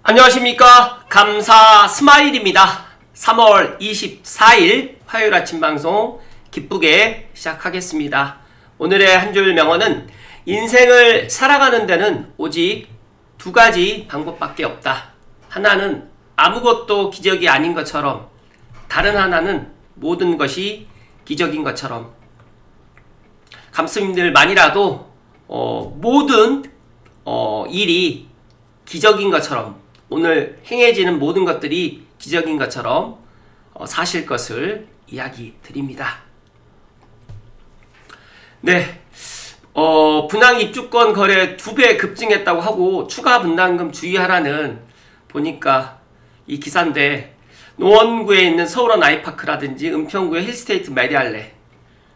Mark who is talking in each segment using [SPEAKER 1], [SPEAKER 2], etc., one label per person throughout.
[SPEAKER 1] 안녕하십니까. 감사 스마일입니다. 3월 24일 화요일 아침 방송 기쁘게 시작하겠습니다. 오늘의 한 줄 명언은 인생을 살아가는 데는 오직 두 가지 방법밖에 없다. 하나는 아무것도 기적이 아닌 것처럼, 다른 하나는 모든 것이 기적인 것처럼. 감스님들만이라도 모든 일이 기적인 것처럼, 오늘 행해지는 모든 것들이 기적인 것처럼 사실 것을 이야기 드립니다. 네, 분양 입주권 거래 2배 급증했다고 하고 추가 분담금 주의하라는, 보니까 이 기사인데, 노원구에 있는 서울원 아이파크라든지 은평구의 힐스테이트 메디알레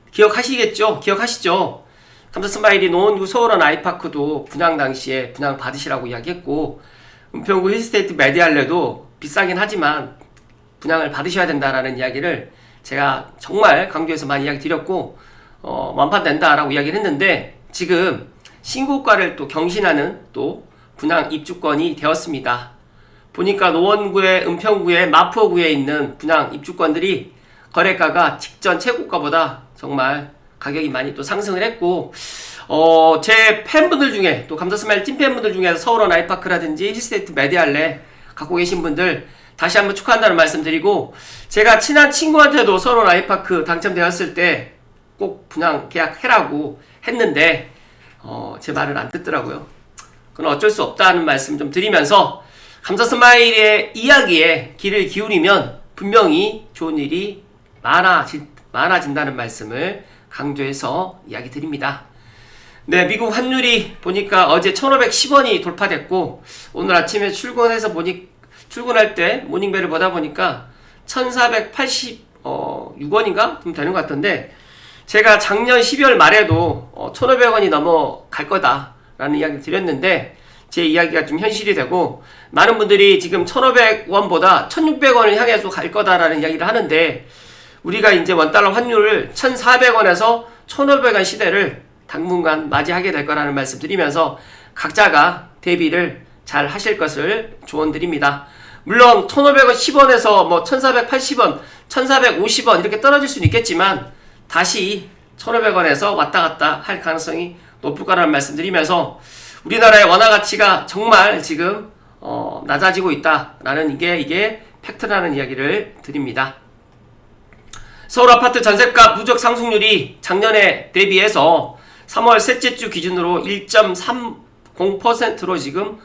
[SPEAKER 1] 기억하시겠죠? 기억하시죠? 감사스마일이 노원구 서울원 아이파크도 분양 당시에 분양 받으시라고 이야기했고, 은평구 힐스테이트 메디알레도 비싸긴 하지만 분양을 받으셔야 된다라는 이야기를 제가 정말 강조해서 많이 이야기 드렸고, 완판된다라고 이야기를 했는데, 지금 신고가를 또 경신하는 또 분양 입주권이 되었습니다. 보니까 노원구에, 은평구에, 마포구에 있는 분양 입주권들이 거래가가 직전 최고가보다 정말 가격이 많이 또 상승을 했고, 제 팬분들 중에, 또 감사스마일 찐팬분들 중에 서울원 아이파크라든지 힐스테이트 메디알레 갖고 계신 분들 다시 한번 축하한다는 말씀 드리고, 제가 친한 친구한테도 서울원 아이파크 당첨되었을 때 꼭 분양 계약해라고 했는데 제 말을 안 듣더라고요. 그건 어쩔 수 없다는 말씀 좀 드리면서, 감사스마일의 이야기에 귀를 기울이면 분명히 좋은 일이 많아진다는 말씀을 강조해서 이야기 드립니다. 네, 미국 환율이 보니까 어제 1510원이 돌파됐고, 오늘 아침에 출근할 때 모닝벨을 보다 보니까 1486원인가? 좀 되는 것 같던데, 제가 작년 12월 말에도 1500원이 넘어갈 거다라는 이야기 드렸는데, 제 이야기가 좀 현실이 되고, 많은 분들이 지금 1500원보다 1600원을 향해서 갈 거다라는 이야기를 하는데, 우리가 이제 원달러 환율을 1400원에서 1500원 시대를 당분간 맞이하게 될 거라는 말씀 드리면서, 각자가 대비를 잘 하실 것을 조언드립니다. 물론 1500원 10원에서 뭐 1480원, 1450원 이렇게 떨어질 수는 있겠지만, 다시 1500원에서 왔다 갔다 할 가능성이 높을 거라는 말씀 드리면서, 우리나라의 원화 가치가 정말 지금 낮아지고 있다라는 이게 팩트라는 이야기를 드립니다. 서울 아파트 전셋값 누적 상승률이 작년에 대비해서 3월 셋째 주 기준으로 1.30%로 지금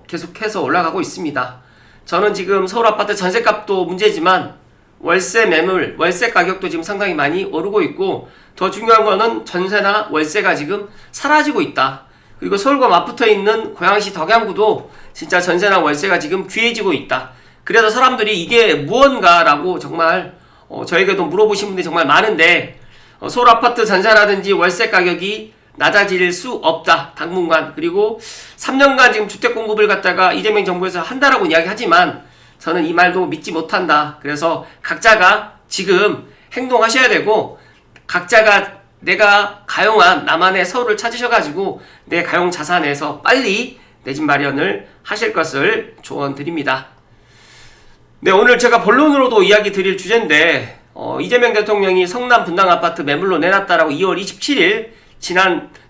[SPEAKER 1] 계속해서 올라가고 있습니다. 저는 지금 서울 아파트 전셋값도 문제지만 월세 매물, 월세 가격도 지금 상당히 많이 오르고 있고, 더 중요한 거는 전세나 월세가 지금 사라지고 있다. 그리고 서울과 맞붙어 있는 고양시 덕양구도 진짜 전세나 월세가 지금 귀해지고 있다. 그래서 사람들이 이게 무언가라고 정말 저에게도 물어보신 분들이 정말 많은데, 서울 아파트 전세라든지 월세 가격이 낮아질 수 없다, 당분간. 그리고 3년간 지금 주택 공급을 갖다가 이재명 정부에서 한다라고 이야기하지만 저는 이 말도 믿지 못한다. 그래서 각자가 지금 행동하셔야 되고, 각자가 내가 가용한 나만의 서울을 찾으셔가지고 내 가용 자산에서 빨리 내 집 마련을 하실 것을 조언드립니다. 네, 오늘 제가 본론으로도 이야기 드릴 주제인데, 이재명 대통령이 성남 분당 아파트 매물로 내놨다라고 2월 27일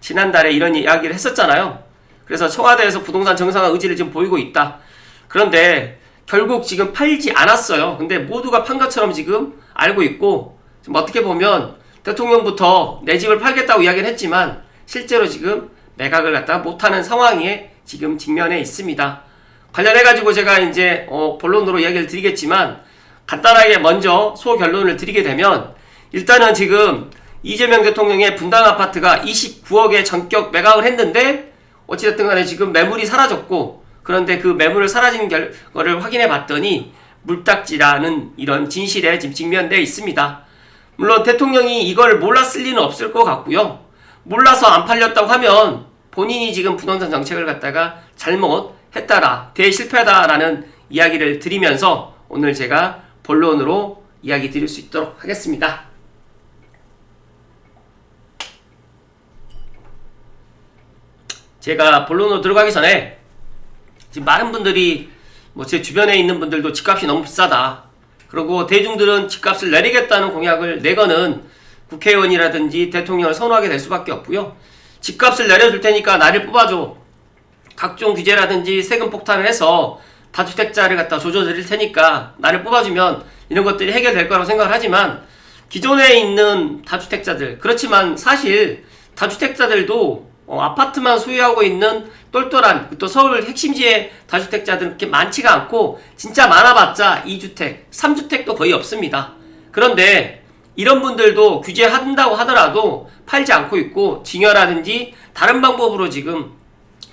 [SPEAKER 1] 지난달에 이런 이야기를 했었잖아요. 그래서 청와대에서 부동산 정상화 의지를 지금 보이고 있다. 그런데 결국 지금 팔지 않았어요. 근데 모두가 판 것처럼 지금 알고 있고, 지금 어떻게 보면 대통령부터 내 집을 팔겠다고 이야기를 했지만 실제로 지금 매각을 갖다가 못하는 상황에 지금 직면해 있습니다. 관련해가지고 제가 이제 본론으로 이야기를 드리겠지만, 간단하게 먼저 소결론을 드리게 되면, 일단은 지금 이재명 대통령의 분당 아파트가 29억에 전격 매각을 했는데, 어찌됐든 간에 지금 매물이 사라졌고, 그런데 그 매물을 사라진 거를 확인해 봤더니 물딱지라는 이런 진실에 지금 직면되어 있습니다. 물론 대통령이 이걸 몰랐을 리는 없을 것 같고요. 몰라서 안 팔렸다고 하면 본인이 지금 부동산 정책을 갖다가 잘못했다라, 대실패다라는 이야기를 드리면서 오늘 제가 본론으로 이야기 드릴 수 있도록 하겠습니다. 제가 본론으로 들어가기 전에 지금 많은 분들이 뭐 제 주변에 있는 분들도 집값이 너무 비싸다. 그리고 대중들은 집값을 내리겠다는 공약을 내거는 국회의원이라든지 대통령을 선호하게 될 수밖에 없고요. 집값을 내려줄 테니까 나를 뽑아줘. 각종 규제라든지 세금 폭탄을 해서 다주택자를 갖다 조져드릴 테니까 나를 뽑아주면 이런 것들이 해결될 거라고 생각을 하지만 기존에 있는 다주택자들, 그렇지만 사실 다주택자들도 아파트만 소유하고 있는 똘똘한 또 서울 핵심지의 다주택자들은 그렇게 많지가 않고 진짜 많아봤자 2주택, 3주택도 거의 없습니다. 그런데 이런 분들도 규제한다고 하더라도 팔지 않고 있고 증여라든지 다른 방법으로 지금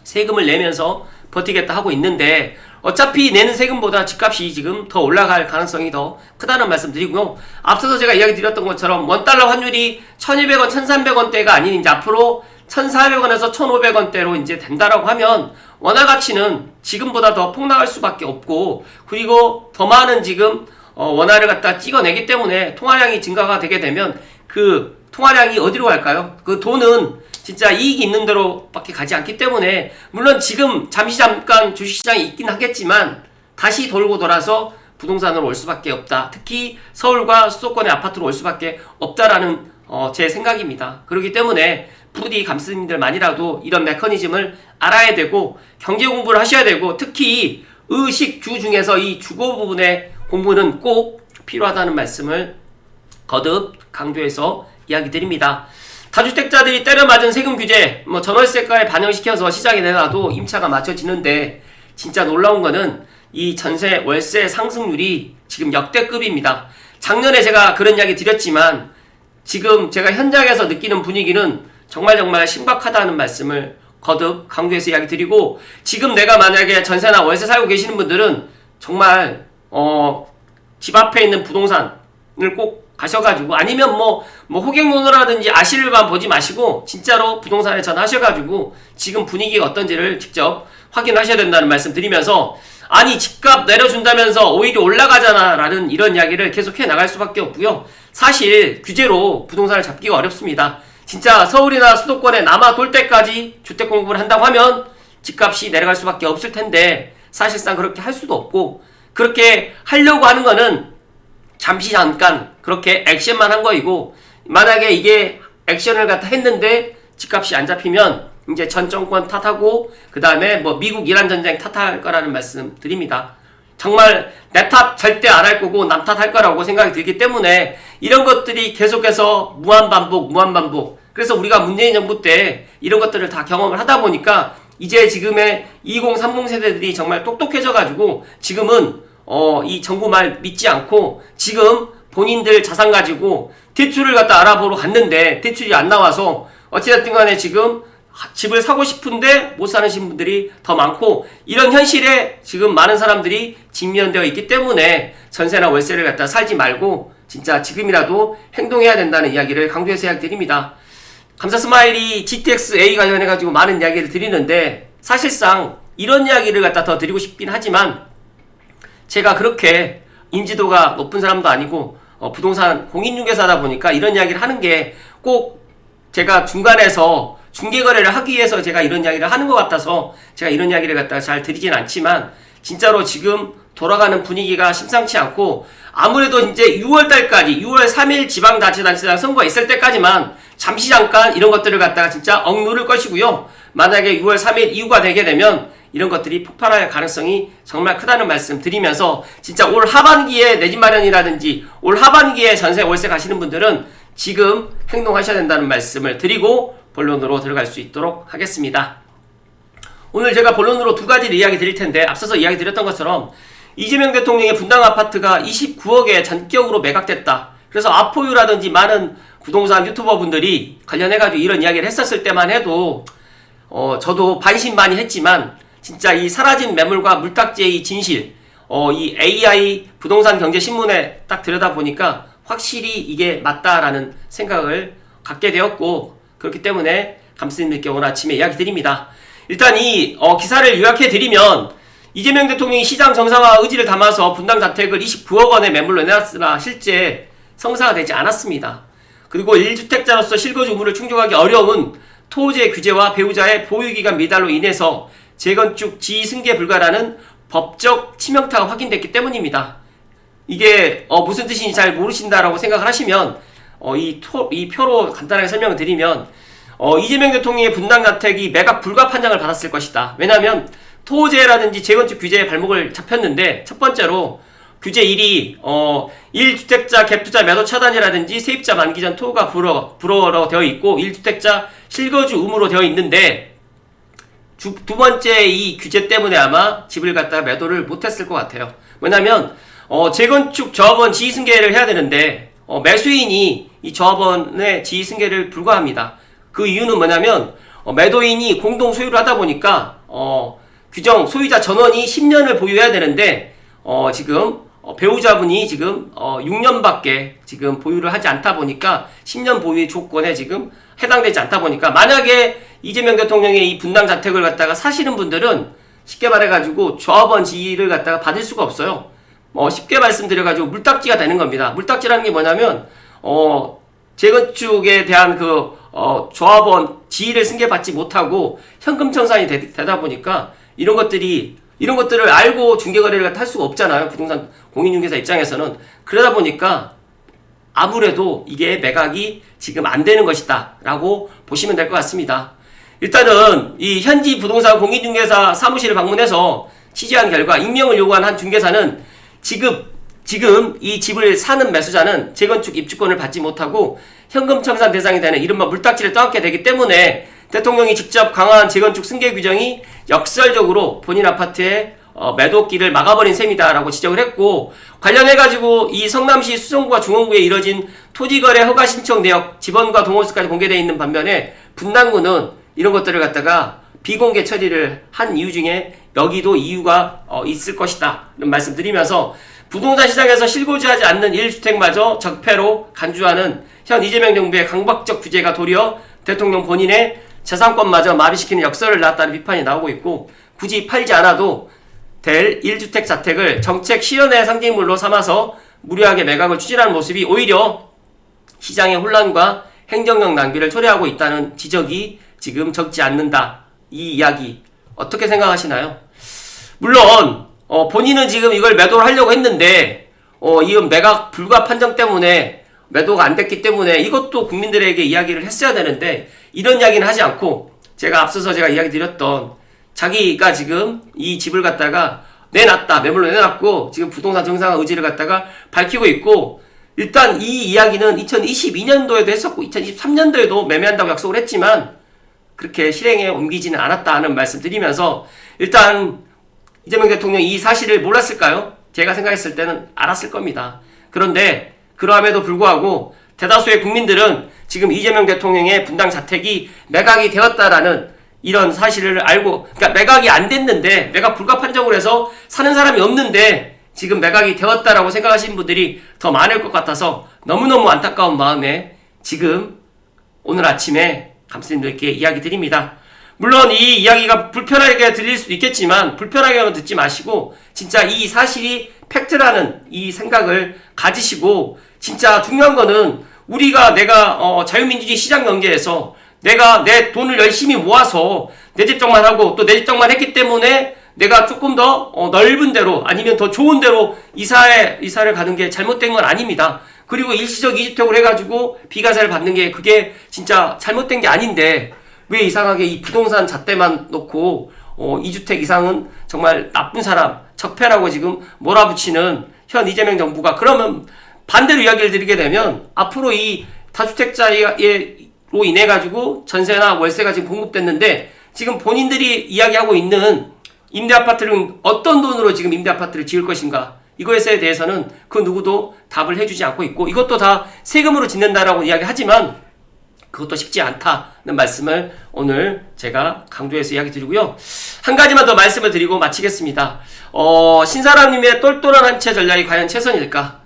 [SPEAKER 1] 세금을 내면서 버티겠다 하고 있는데 어차피 내는 세금보다 집값이 지금 더 올라갈 가능성이 더 크다는 말씀 드리고요. 앞서서 제가 이야기 드렸던 것처럼 원달러 환율이 1200원, 1300원대가 아닌 이제 앞으로 1400원에서 1500원대로 이제 된다라고 하면 원화 가치는 지금보다 더 폭락할 수밖에 없고 그리고 더 많은 지금 원화를 갖다 찍어내기 때문에 통화량이 증가가 되게 되면 그 통화량이 어디로 갈까요? 그 돈은 진짜 이익이 있는 대로 밖에 가지 않기 때문에 물론 지금 잠깐 주식시장이 있긴 하겠지만 다시 돌고 돌아서 부동산으로 올 수밖에 없다. 특히 서울과 수도권의 아파트로 올 수밖에 없다라는 제 생각입니다. 그렇기 때문에 부디 감스님들만이라도 이런 메커니즘을 알아야 되고 경제 공부를 하셔야 되고 특히 의식 주 중에서 이 주거 부분의 공부는 꼭 필요하다는 말씀을 거듭 강조해서 이야기 드립니다. 다주택자들이 때려맞은 세금 규제, 전월세가에 반영시켜서 시장에 내놔도 임차가 맞춰지는데 진짜 놀라운 거는 이 전세 월세 상승률이 지금 역대급입니다. 작년에 제가 그런 이야기 드렸지만 지금 제가 현장에서 느끼는 분위기는 정말 심각하다는 말씀을 거듭 강조해서 이야기 드리고 지금 내가 만약에 전세나 월세 살고 계시는 분들은 정말 집 앞에 있는 부동산을 꼭 가셔가지고 아니면 호갱노노라든지 아실만 보지 마시고 진짜로 부동산에 전화하셔가지고 지금 분위기가 어떤지를 직접 확인하셔야 된다는 말씀 드리면서 아니 집값 내려준다면서 오히려 올라가잖아 라는 이런 이야기를 계속해 나갈 수밖에 없고요. 사실 규제로 부동산을 잡기가 어렵습니다. 진짜 서울이나 수도권에 남아 돌 때까지 주택 공급을 한다고 하면 집값이 내려갈 수밖에 없을 텐데 사실상 그렇게 할 수도 없고 그렇게 하려고 하는 거는 잠시 잠깐 그렇게 액션만 한 거이고 만약에 이게 액션을 갖다 했는데 집값이 안 잡히면 이제 전 정권 탓하고 그 다음에 미국 이란 전쟁 탓할 거라는 말씀 드립니다. 정말 내 탓 절대 안 할 거고 남 탓할 거라고 생각이 들기 때문에 이런 것들이 계속해서 무한반복 그래서 우리가 문재인 정부 때 이런 것들을 다 경험을 하다 보니까 이제 지금의 20, 30 세대들이 정말 똑똑해져 가지고 지금은 이 정부 말 믿지 않고 지금 본인들 자산 가지고 대출을 갖다 알아보러 갔는데 대출이 안 나와서 어찌됐든 간에 지금 집을 사고 싶은데 못 사는 분들이 더 많고 이런 현실에 지금 많은 사람들이 직면되어 있기 때문에 전세나 월세를 갖다 살지 말고 진짜 지금이라도 행동해야 된다는 이야기를 강조해서 이야기 드립니다. 감사스마일이 GTX-A 관련해가지고 많은 이야기를 드리는데 사실상 이런 이야기를 갖다 더 드리고 싶긴 하지만 제가 그렇게 인지도가 높은 사람도 아니고 부동산 공인중개사다 보니까 이런 이야기를 하는 게 꼭 제가 중간에서 중개거래를 하기 위해서 제가 이런 이야기를 하는 것 같아서 제가 이런 이야기를 갖다가 잘 드리진 않지만 진짜로 지금 돌아가는 분위기가 심상치 않고 아무래도 이제 6월달까지 6월 3일 지방자치단체장 선거가 있을 때까지만 잠시 잠깐 이런 것들을 갖다가 진짜 억누를 것이고요. 만약에 6월 3일 이후가 되게 되면 이런 것들이 폭발할 가능성이 정말 크다는 말씀 드리면서 진짜 올 하반기에 내 집 마련이라든지 올 하반기에 전세 월세 가시는 분들은 지금 행동하셔야 된다는 말씀을 드리고 본론으로 들어갈 수 있도록 하겠습니다. 오늘 제가 본론으로 두 가지를 이야기 드릴 텐데 앞서서 이야기 드렸던 것처럼 이재명 대통령의 분당 아파트가 29억에 전격으로 매각됐다. 그래서 아포유라든지 많은 부동산 유튜버 분들이 관련해가지고 이런 이야기를 했었을 때만 해도 저도 반신반의했지만 진짜 이 사라진 매물과 물딱지의 이 진실 이 AI 부동산 경제 신문에 딱 들여다보니까 확실히 이게 맞다라는 생각을 갖게 되었고 그렇기 때문에 감스님들께 오늘 아침에 이야기 드립니다. 일단 이 기사를 요약해 드리면 이재명 대통령이 시장 정상화 의지를 담아서 분당 자택을 29억 원의 매물로 내놨으나 실제 성사가 되지 않았습니다. 그리고 1주택자로서 실거주물을 충족하기 어려운 토지의 규제와 배우자의 보유기간 미달로 인해서 재건축 지승계 불가라는 법적 치명타가 확인됐기 때문입니다. 이게 무슨 뜻인지 잘 모르신다라고 생각을 하시면 이 표로 간단하게 설명을 드리면 이재명 대통령의 분당자택이 매각 불가 판정을 받았을 것이다. 왜냐하면 토지라든지 재건축 규제에 발목을 잡혔는데, 첫 번째로 규제 1이 1주택자 갭투자 매도 차단이라든지 세입자 만기 전 토가 불허로 되어 있고 1주택자 실거주 의무로 되어 있는데, 두 번째 이 규제 때문에 아마 집을 갖다가 매도를 못했을 것 같아요. 왜냐면 재건축 조합원 지위승계를 해야 되는데 매수인이 이 조합원의 지위승계를 불가합니다. 그 이유는 뭐냐면 매도인이 공동 소유를 하다 보니까 규정 소유자 전원이 10년을 보유해야 되는데 지금 배우자분이 지금 6년밖에 지금 보유를 하지 않다 보니까 10년 보유의 조건에 지금 해당되지 않다 보니까, 만약에 이재명 대통령의 이 분당 자택을 갖다가 사시는 분들은 쉽게 말해가지고 조합원 지위를 갖다가 받을 수가 없어요. 쉽게 말씀드려가지고 물딱지가 되는 겁니다. 물딱지라는 게 뭐냐면 재건축에 대한 조합원 지위를 승계받지 못하고 현금 청산이 되다 보니까 이런 것들을 알고 중개거래를 할 수가 없잖아요. 부동산 공인중개사 입장에서는. 그러다 보니까 아무래도 이게 매각이 지금 안 되는 것이다 라고 보시면 될 것 같습니다. 일단은 이 현지 부동산 공인중개사 사무실을 방문해서 취재한 결과, 익명을 요구한 한 중개사는 지금 이 집을 사는 매수자는 재건축 입주권을 받지 못하고 현금 청산 대상이 되는 이른바 물딱지를 떠안게 되기 때문에 대통령이 직접 강화한 재건축 승계 규정이 역설적으로 본인 아파트의 매도길을 막아버린 셈이다라고 지적을 했고, 관련해가지고 이 성남시 수성구와 중원구에 이뤄진 토지거래 허가 신청 내역 지번과 동호수까지 공개되어 있는 반면에 분당구는 이런 것들을 갖다가 비공개 처리를 한 이유 중에 여기도 이유가 있을 것이다 이런 말씀드리면서, 부동산 시장에서 실거주하지 않는 1주택마저 적폐로 간주하는 현 이재명 정부의 강박적 규제가 도리어 대통령 본인의 재산권마저 마비시키는 역설을 낳았다는 비판이 나오고 있고, 굳이 팔지 않아도 될 1주택 자택을 정책 실현의 상징물로 삼아서 무리하게 매각을 추진하는 모습이 오히려 시장의 혼란과 행정력 낭비를 초래하고 있다는 지적이 지금 적지 않는다. 이 이야기 어떻게 생각하시나요? 물론 본인은 지금 이걸 매도를 하려고 했는데 이건 매각 불가 판정 때문에 매도가 안 됐기 때문에 이것도 국민들에게 이야기를 했어야 되는데, 이런 이야기는 하지 않고 제가 앞서서 이야기 드렸던 자기가 지금 이 집을 갖다가 내놨다, 매물로 내놨고 지금 부동산 정상화 의지를 갖다가 밝히고 있고, 일단 이 이야기는 2022년도에도 했었고 2023년도에도 매매한다고 약속을 했지만 그렇게 실행에 옮기지는 않았다는 말씀 드리면서, 일단 이재명 대통령 이 사실을 몰랐을까요? 제가 생각했을 때는 알았을 겁니다. 그런데 그러함에도 불구하고 대다수의 국민들은 지금 이재명 대통령의 분당 자택이 매각이 되었다라는 이런 사실을 알고, 그러니까 매각이 안 됐는데 매각 불가 판정을 해서 사는 사람이 없는데 지금 매각이 되었다라고 생각하시는 분들이 더 많을 것 같아서 너무너무 안타까운 마음에 지금 오늘 아침에 감독님들께 이야기 드립니다. 물론 이 이야기가 불편하게 들릴 수도 있겠지만 불편하게는 듣지 마시고 진짜 이 사실이 팩트라는 이 생각을 가지시고, 진짜 중요한 거는 내가 자유민주주의 시장 경제에서 내가 내 돈을 열심히 모아서 내 집정만 하고 또 내 집정만 했기 때문에 내가 조금 더 넓은 데로 아니면 더 좋은 데로 이사를 가는 게 잘못된 건 아닙니다. 그리고 일시적 2주택으로 해가지고 비과세를 받는 게 그게 진짜 잘못된 게 아닌데, 왜 이상하게 이 부동산 잣대만 놓고 2주택 이상은 정말 나쁜 사람, 적폐라고 지금 몰아붙이는 현 이재명 정부가, 그러면 반대로 이야기를 드리게 되면 앞으로 이 다주택자로 인해 가지고 전세나 월세가 지금 공급됐는데 지금 본인들이 이야기하고 있는 임대아파트는 어떤 돈으로 지금 임대아파트를 지을 것인가, 이거에 대해서는 그 누구도 답을 해주지 않고 있고, 이것도 다 세금으로 짓는다라고 이야기하지만 그것도 쉽지 않다는 말씀을 오늘 제가 강조해서 이야기 드리고요. 한 가지만 더 말씀을 드리고 마치겠습니다. 신사람님의 똘똘한 한 채 전략이 과연 최선일까?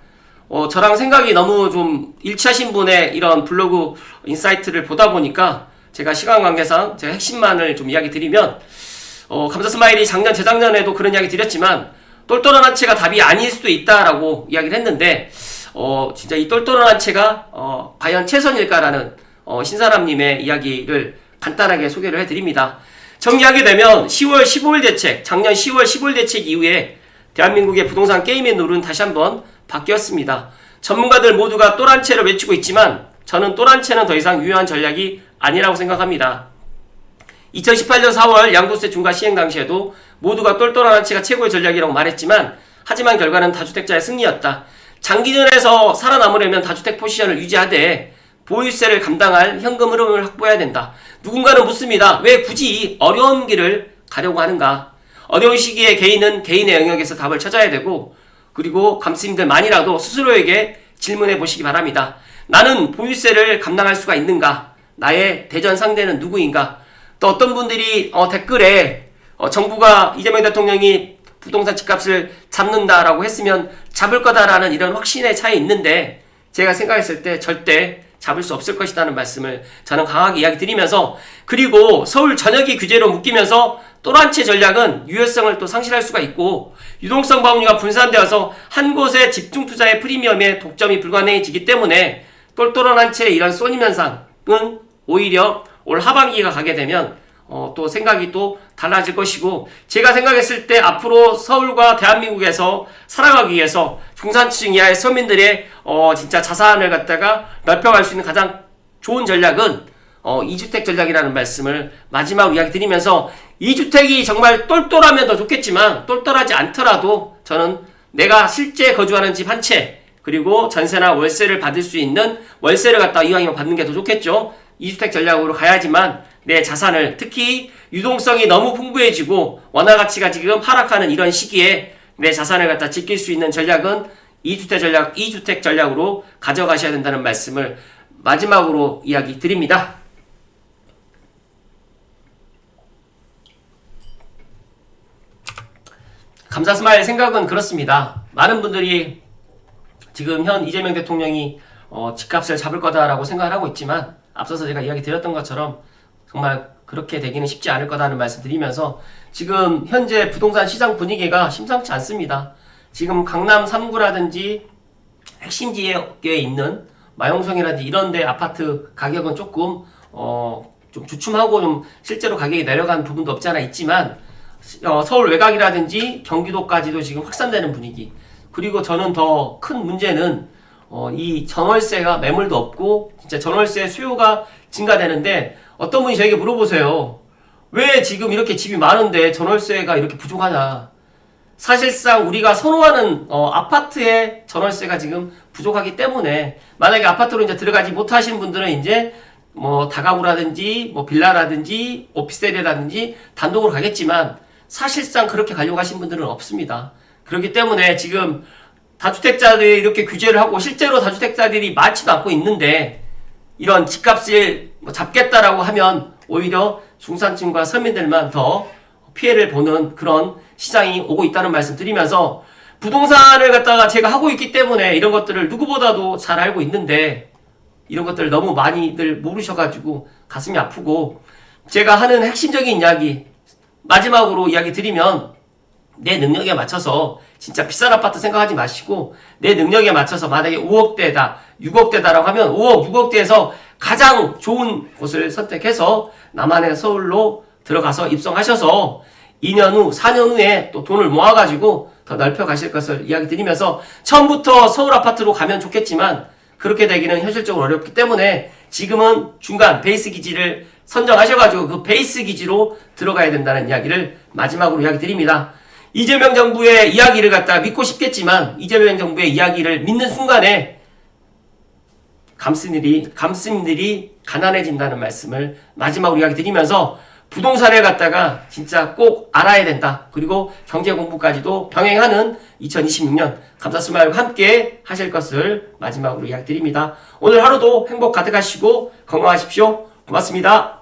[SPEAKER 1] 저랑 생각이 너무 좀 일치하신 분의 이런 블로그 인사이트를 보다 보니까 제가 시간 관계상 제가 핵심만을 좀 이야기 드리면, 감사스마일이 재작년에도 그런 이야기 드렸지만 똘똘한 한 채가 답이 아닐 수도 있다라고 이야기를 했는데, 진짜 이 똘똘한 한 채가 과연 최선일까라는 신사람님의 이야기를 간단하게 소개를 해드립니다. 정리하게 되면 10월 15일 대책, 작년 10월 15일 대책 이후에 대한민국의 부동산 게임의 룰은 다시 한번 바뀌었습니다. 전문가들 모두가 또란채를 외치고 있지만 저는 또란채는 더 이상 유효한 전략이 아니라고 생각합니다. 2018년 4월 양도세 중과 시행 당시에도 모두가 똘똘한 한채가 최고의 전략이라고 말했지만 하지만 결과는 다주택자의 승리였다. 장기전에서 살아남으려면 다주택 포지션을 유지하되 보유세를 감당할 현금 흐름을 확보해야 된다. 누군가는 묻습니다. 왜 굳이 어려운 길을 가려고 하는가? 어려운 시기에 개인은 개인의 영역에서 답을 찾아야 되고 그리고 감스님들만이라도 스스로에게 질문해 보시기 바랍니다. 나는 보유세를 감당할 수가 있는가? 나의 대전 상대는 누구인가? 또 어떤 분들이 댓글에 정부가 이재명 대통령이 부동산 집값을 잡는다라고 했으면 잡을 거다라는 이런 확신의 차이 있는데 제가 생각했을 때 절대 잡을 수 없을 것이라는 말씀을 저는 강하게 이야기 드리면서 그리고 서울 전역이 규제로 묶이면서 또란채 전략은 유효성을 또 상실할 수가 있고 유동성 바구니가 분산되어서 한 곳에 집중 투자의 프리미엄에 독점이 불가능해지기 때문에 똘똘한 한 채의 이런 쏘님 현상은 오히려 올 하반기가 가게 되면 또 생각이 또 달라질 것이고 제가 생각했을 때 앞으로 서울과 대한민국에서 살아가기 위해서 중산층 이하의 서민들의 진짜 자산을 갖다가 넓혀갈 수 있는 가장 좋은 전략은 2주택 전략이라는 말씀을 마지막으로 이야기 드리면서 2주택이 정말 똘똘하면 더 좋겠지만 똘똘하지 않더라도 저는 내가 실제 거주하는 집 한 채 그리고 전세나 월세를 받을 수 있는 월세를 갖다가 이왕이면 받는 게 더 좋겠죠. 2주택 전략으로 가야지만 내 자산을 특히 유동성이 너무 풍부해지고 원화 가치가 지금 하락하는 이런 시기에 내 자산을 갖다 지킬 수 있는 전략은 2주택 전략으로 가져가셔야 된다는 말씀을 마지막으로 이야기 드립니다. 감사스마일 생각은 그렇습니다. 많은 분들이 지금 현 이재명 대통령이 집값을 잡을 거다라고 생각을 하고 있지만 앞서서 제가 이야기 드렸던 것처럼 정말 그렇게 되기는 쉽지 않을 거다는 말씀 드리면서 지금 현재 부동산 시장 분위기가 심상치 않습니다. 지금 강남 3구라든지 핵심 지역에 있는 마용성이라든지 이런데 아파트 가격은 조금 좀 주춤하고 좀 실제로 가격이 내려간 부분도 없지 않아 있지만 서울 외곽이라든지 경기도까지도 지금 확산되는 분위기 그리고 저는 더 큰 문제는 이 전월세가 매물도 없고 진짜 전월세 수요가 증가되는데 어떤 분이 저에게 물어보세요. 왜 지금 이렇게 집이 많은데 전월세가 이렇게 부족하냐. 사실상 우리가 선호하는 아파트의 전월세가 지금 부족하기 때문에 만약에 아파트로 이제 들어가지 못하신 분들은 이제 뭐 다가구라든지 뭐 빌라라든지 오피스텔이라든지 단독으로 가겠지만 사실상 그렇게 가려고 하신 분들은 없습니다. 그렇기 때문에 지금 다주택자들이 이렇게 규제를 하고 실제로 다주택자들이 많지도 않고 있는데 이런 집값을 잡겠다라고 하면 오히려 중산층과 서민들만 더 피해를 보는 그런 시장이 오고 있다는 말씀 드리면서 부동산을 갖다가 제가 하고 있기 때문에 이런 것들을 누구보다도 잘 알고 있는데 이런 것들을 너무 많이들 모르셔가지고 가슴이 아프고 제가 하는 핵심적인 이야기 마지막으로 이야기 드리면 내 능력에 맞춰서 진짜 비싼 아파트 생각하지 마시고 내 능력에 맞춰서 만약에 5억대다 6억대다라고 하면 5억 6억대에서 가장 좋은 곳을 선택해서 남한의 서울로 들어가서 입성하셔서 2년 후 4년 후에 또 돈을 모아가지고 더 넓혀 가실 것을 이야기 드리면서 처음부터 서울 아파트로 가면 좋겠지만 그렇게 되기는 현실적으로 어렵기 때문에 지금은 중간 베이스 기지를 선정하셔가지고 그 베이스 기지로 들어가야 된다는 이야기를 마지막으로 이야기 드립니다. 이재명 정부의 이야기를 갖다가 믿고 싶겠지만 이재명 정부의 이야기를 믿는 순간에 감스님들이 가난해진다는 말씀을 마지막으로 이야기 드리면서 부동산을 갖다가 진짜 꼭 알아야 된다. 그리고 경제 공부까지도 병행하는 2026년 감사스마일과 함께 하실 것을 마지막으로 이야기 드립니다. 오늘 하루도 행복 가득하시고 건강하십시오. 고맙습니다.